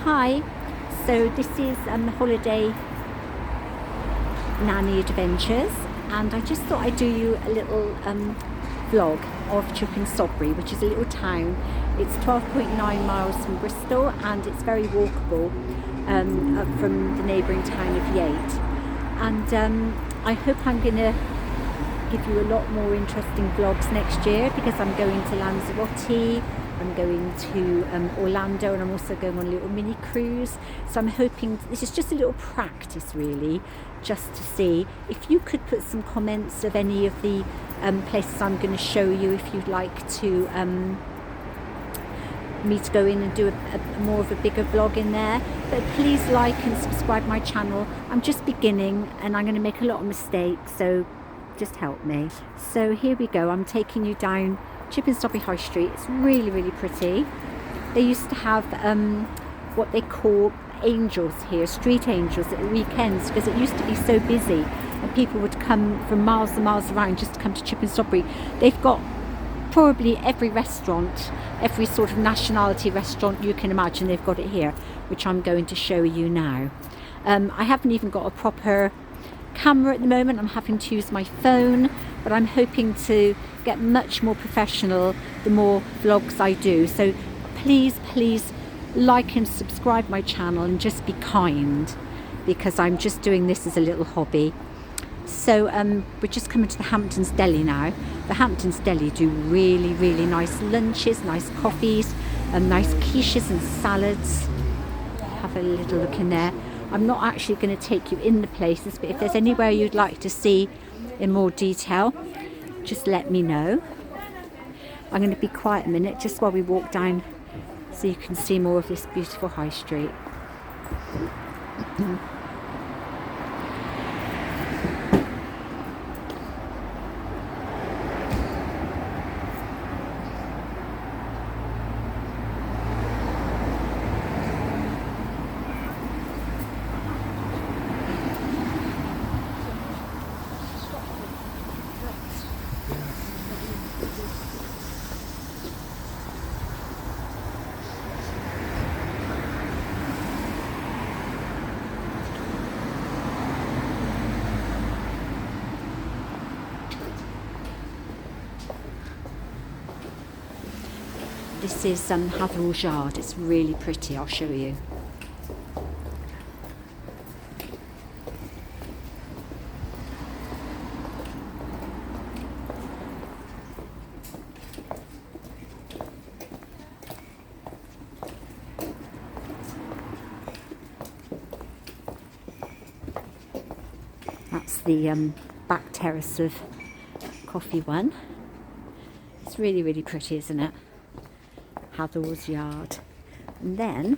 Hi, so this is Holiday Nanny Adventures, and I just thought I'd do you a little vlog of Chipping Sodbury, which is a little town. It's 12.9 miles from Bristol, and it's very walkable up from the neighbouring town of Yate. And I hope I'm going to give you a lot more interesting vlogs next year, because I'm going to Lanzarote, I'm going to Orlando, and I'm also going on a little mini cruise. So I'm hoping this is just a little practice, really, just to see if you could put some comments of any of the places I'm going to show you, if you'd like to me to go in and do a more of a bigger vlog in there. But please like and subscribe my channel. I'm just beginning and I'm going to make a lot of mistakes, so just help me. So here we go. I'm taking you down Chipping Sodbury High Street. It's really, really pretty. They used to have what they call angels here, street angels, at the weekends, because it used to be so busy and people would come from miles and miles around just to come to Chipping Sodbury. They've got probably every restaurant, every sort of nationality restaurant you can imagine, they've got it here, which I'm going to show you now. I haven't even got a proper camera at the moment. I'm having to use my phone, but I'm hoping to get much more professional the more vlogs I do. So please like and subscribe my channel and just be kind, because I'm just doing this as a little hobby. So we're just coming to the Hamptons Deli now. The Hamptons Deli do really nice lunches, nice coffees, and nice quiches and salads. Have a little look in there. I'm not actually going to take you in the places, but if there's anywhere you'd like to see in more detail, just let me know. I'm going to be quiet a minute just while we walk down so you can see more of this beautiful high street. This is Hatherall's Yard. It's really pretty. I'll show you. That's the back terrace of Coffee One. It's really pretty, isn't it? Hatherall's Yard. And then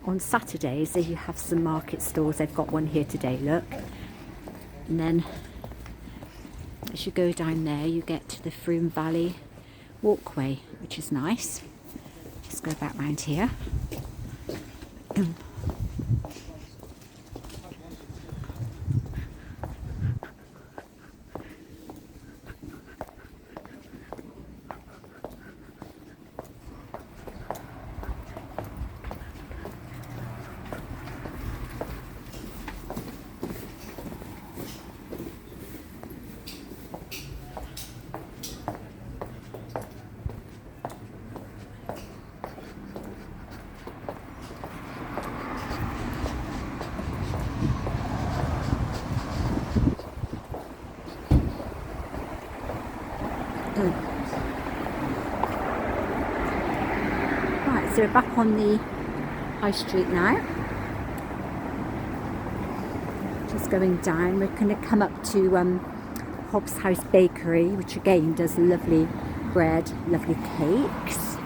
on Saturdays you have some market stalls. They've got one here today, look. And then as you go down there you get to the Froome Valley walkway, which is nice. Just go back round here. Right, so we're back on the high street now. Just going down. We're going to come up to Hobbs House Bakery, which again does lovely bread, lovely cakes.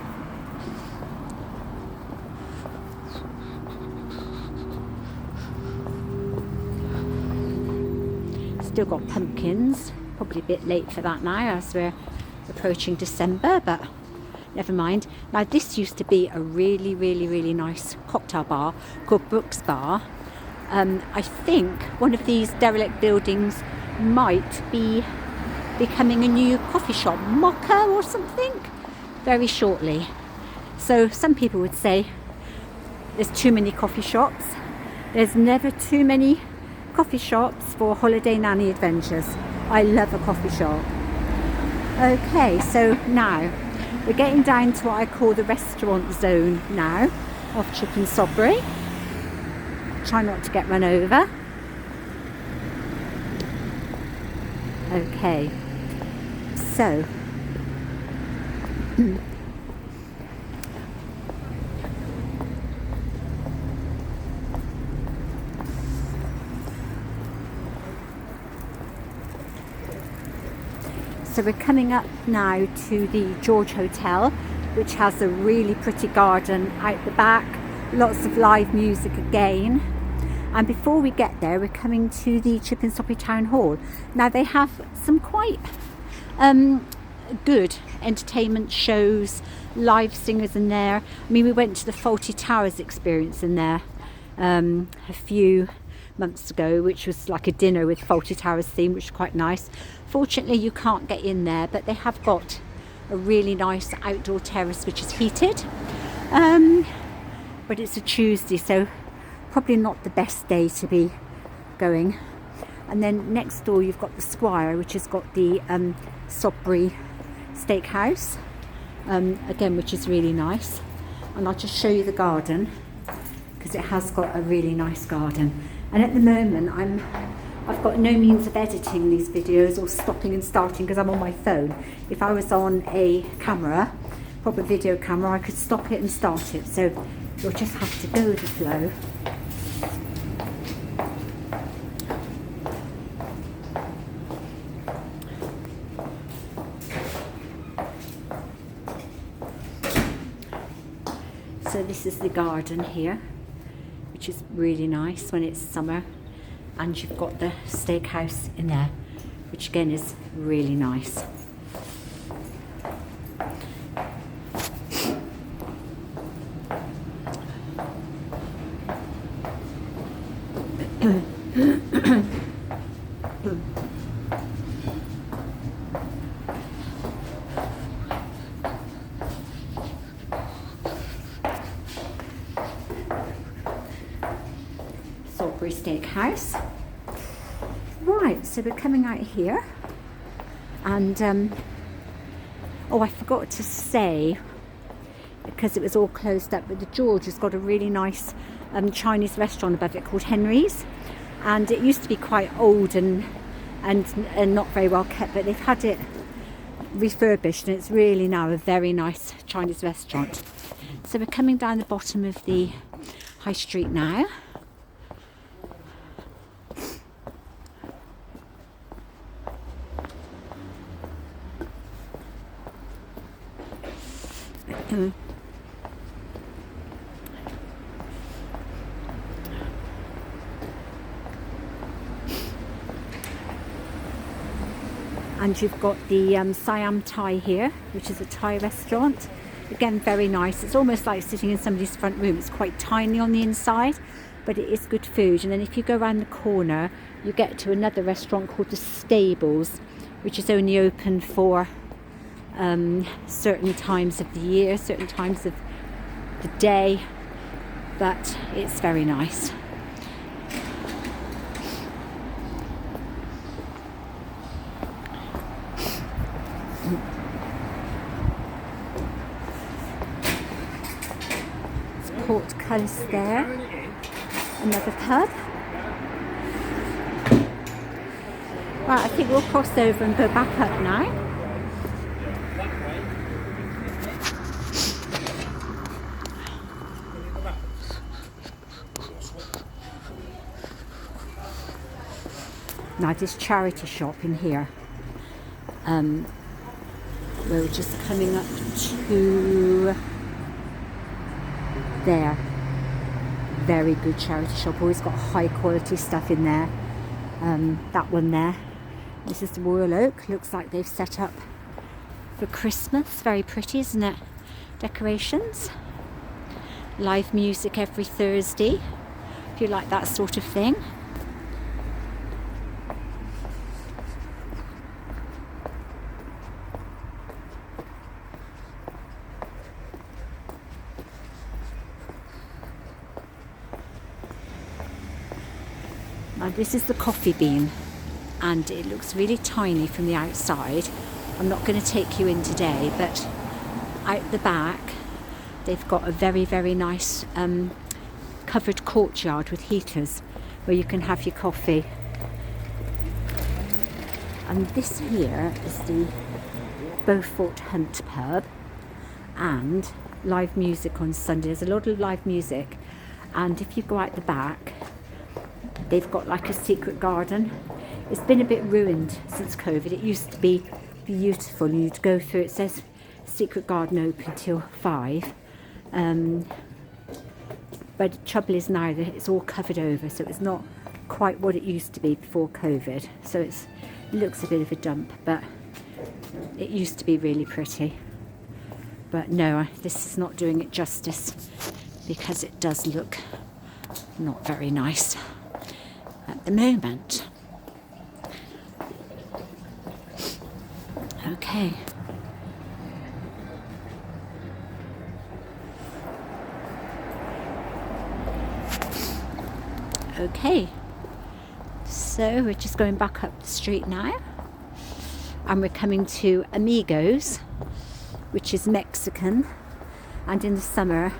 Still got pumpkins. Probably a bit late for that now as we're approaching December, but never mind. Now this used to be a really nice cocktail bar called Brooks Bar. I think one of these derelict buildings might be becoming a new coffee shop, Mocha or something, very shortly. So some people would say there's too many coffee shops. There's never too many coffee shops for holiday nanny adventures. I love a coffee shop. Okay, so now we're getting down to what I call the restaurant zone now of Chipping Sodbury. Try not to get run over. Okay, so so we're coming up now to the George Hotel, which has a really pretty garden out the back, lots of live music again. And before we get there, we're coming to the Chipping Sodbury Town Hall. Now they have some quite good entertainment shows, live singers in there. I mean, we went to the Fawlty Towers experience in there a few months ago, which was like a dinner with Fawlty Towers theme, which was quite nice. Fortunately, you can't get in there, but they have got a really nice outdoor terrace which is heated. But it's a Tuesday, so probably not the best day to be going. And then next door you've got the Squire, which has got the Sodbury Steakhouse, again, which is really nice. And I'll just show you the garden, because it has got a really nice garden. And at the moment I've got no means of editing these videos or stopping and starting because I'm on my phone. If I was on a camera, proper video camera, I could stop it and start it. So you'll just have to go with the flow. So this is the garden here, which is really nice when it's summer, and you've got the steakhouse in there, which again is really nice. Sodbury Steakhouse. Right, so we're coming out here, and oh, I forgot to say, because it was all closed up, but the George has got a really nice Chinese restaurant above it called Henry's, and it used to be quite old and not very well kept, but they've had it refurbished and it's really now a very nice Chinese restaurant. So we're coming down the bottom of the high street now. And you've got the Siam Thai here, which is a Thai restaurant. Again, very nice. It's almost like sitting in somebody's front room. It's quite tiny on the inside, but it is good food. And then if you go around the corner, you get to another restaurant called the Stables, which is only open for certain times of the year, certain times of the day, but it's very nice. Portcullis there, another pub. Right, I think we'll cross over and go back up now. Now this charity shop in here, we're just coming up to there. Very good charity shop, always got high quality stuff in there. That one there, this is the Royal Oak, looks like they've set up for Christmas. Very pretty, isn't it? Decorations, live music every Thursday if you like that sort of thing. This is the coffee bean, and it looks really tiny from the outside. I'm not going to take you in today, but out the back they've got a very, very nice covered courtyard with heaters where you can have your coffee. And this here is the Beaufort Hunt pub, and live music on Sunday. There's a lot of live music, and if you go out the back they've got like a secret garden. It's been a bit ruined since COVID. It used to be beautiful. You'd go through, it says secret garden open till 5, but the trouble is now that it's all covered over, so it's not quite what it used to be before COVID. So it looks a bit of a dump, but it used to be really pretty. But no, this is not doing it justice, because it does look not very nice at the moment. Okay. Okay, so we're just going back up the street now, and we're coming to Amigos, which is Mexican, and in the summer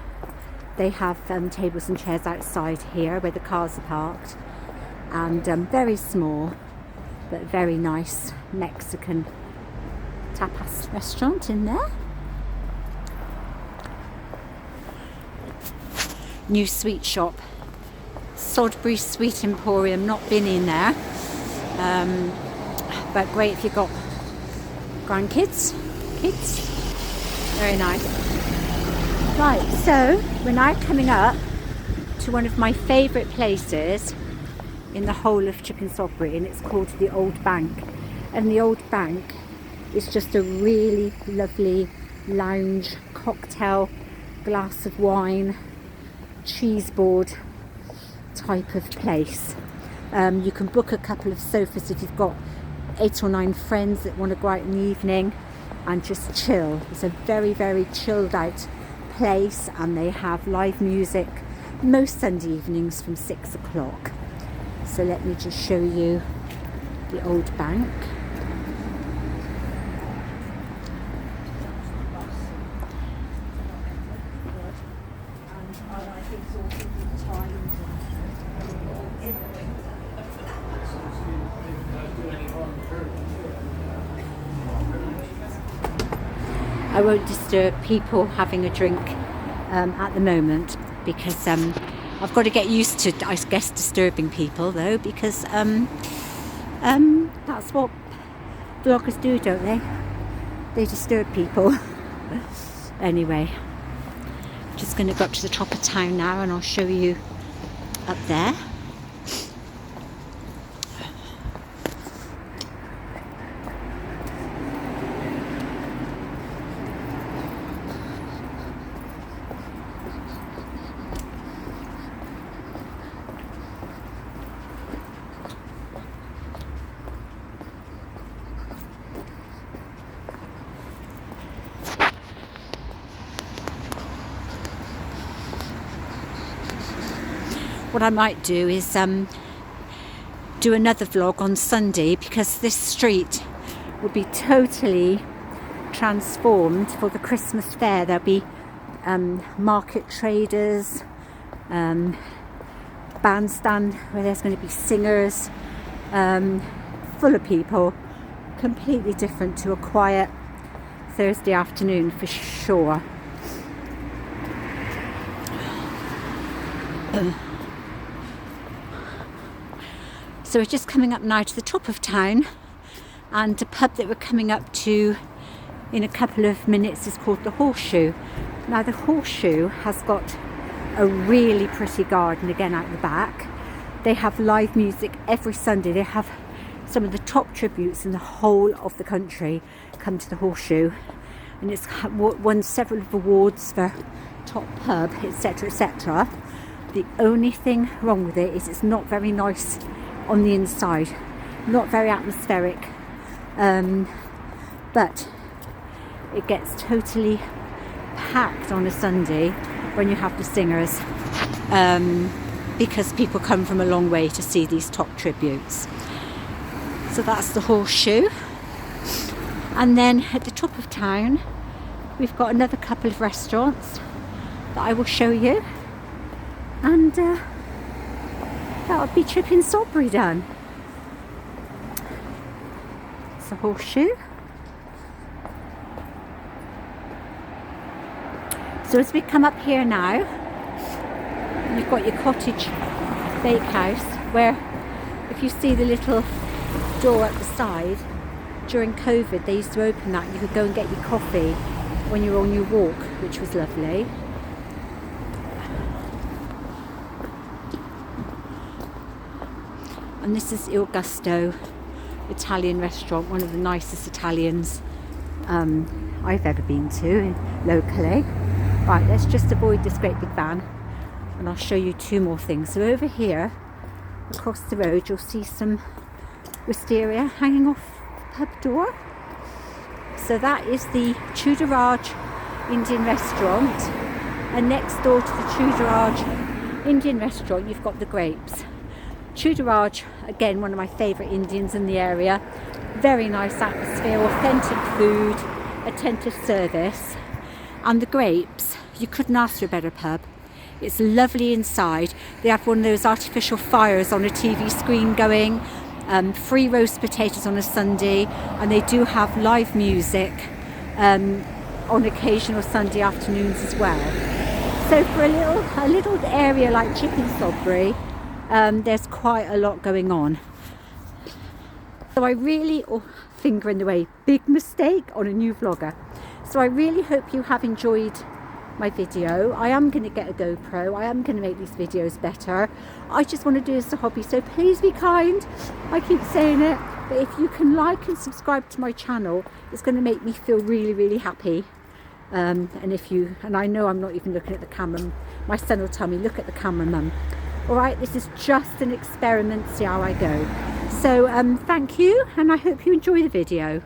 they have tables and chairs outside here where the cars are parked, and very small but very nice Mexican tapas restaurant in there. New sweet shop, Sodbury Sweet Emporium. Not been in there, but great if you've got grandkids, kids. Very nice. Right, so we're now coming up to one of my favourite places in the whole of Chipping Sodbury, and it's called the Old Bank. And the Old Bank is just a really lovely lounge, cocktail, glass of wine, cheese board type of place. You can book a couple of sofas if you've got 8 or 9 friends that want to go out in the evening and just chill. It's a very, very chilled out place, and they have live music most Sunday evenings from 6 o'clock. So let me just show you the Old Bank. I won't disturb people having a drink at the moment, because I've got to get used to, I guess, disturbing people though, because that's what vloggers do, don't they? They disturb people. Anyway, just going to go up to the top of town now, and I'll show you up there. What I might do is do another vlog on Sunday, because this street will be totally transformed for the Christmas fair. There'll be market traders, bandstand where there's going to be singers, full of people, completely different to a quiet Thursday afternoon for sure. So we're just coming up now to the top of town, and the pub that we're coming up to in a couple of minutes is called the Horseshoe. Now the Horseshoe has got a really pretty garden again out the back. They have live music every Sunday. They have some of the top tributes in the whole of the country come to the Horseshoe, and it's won several awards for top pub, etc, etc. The only thing wrong with it is it's not very nice on the inside, not very atmospheric, but it gets totally packed on a Sunday when you have the singers, because people come from a long way to see these top tributes. So that's the horseshoe. And then at the top of town, we've got another couple of restaurants that I will show you. And that would be Chipping Sodbury done. It's a horseshoe. So as we come up here now, you've got your cottage bakehouse, where if you see the little door at the side, during COVID they used to open that. You could go and get your coffee when you were on your walk, which was lovely. And this is Il Gusto Italian restaurant, one of the nicest Italians I've ever been to locally. Right, let's just avoid this great big van and I'll show you two more things. So over here, across the road, you'll see some wisteria hanging off the pub door. So that is the Chudaraj Indian restaurant, and next door to the Chudaraj Indian restaurant you've got the Grapes. Chudaraj, again, one of my favourite Indians in the area. Very nice atmosphere, authentic food, attentive service. And the Grapes, you couldn't ask for a better pub. It's lovely inside. They have one of those artificial fires on a TV screen going, free roast potatoes on a Sunday, and they do have live music on occasional Sunday afternoons as well. So for a little area like Chipping Sodbury, there's quite a lot going on. So I really, finger in the way, big mistake on a new vlogger. So I really hope you have enjoyed my video. I am going to get a GoPro. I am going to make these videos better. I just want to do this as a hobby, so please be kind. I keep saying it, but if you can like and subscribe to my channel, it's going to make me feel really, really happy. And I know I'm not even looking at the camera. My son will tell me, look at the camera, Mum. All right, this is just an experiment, see how I go. So thank you, and I hope you enjoy the video.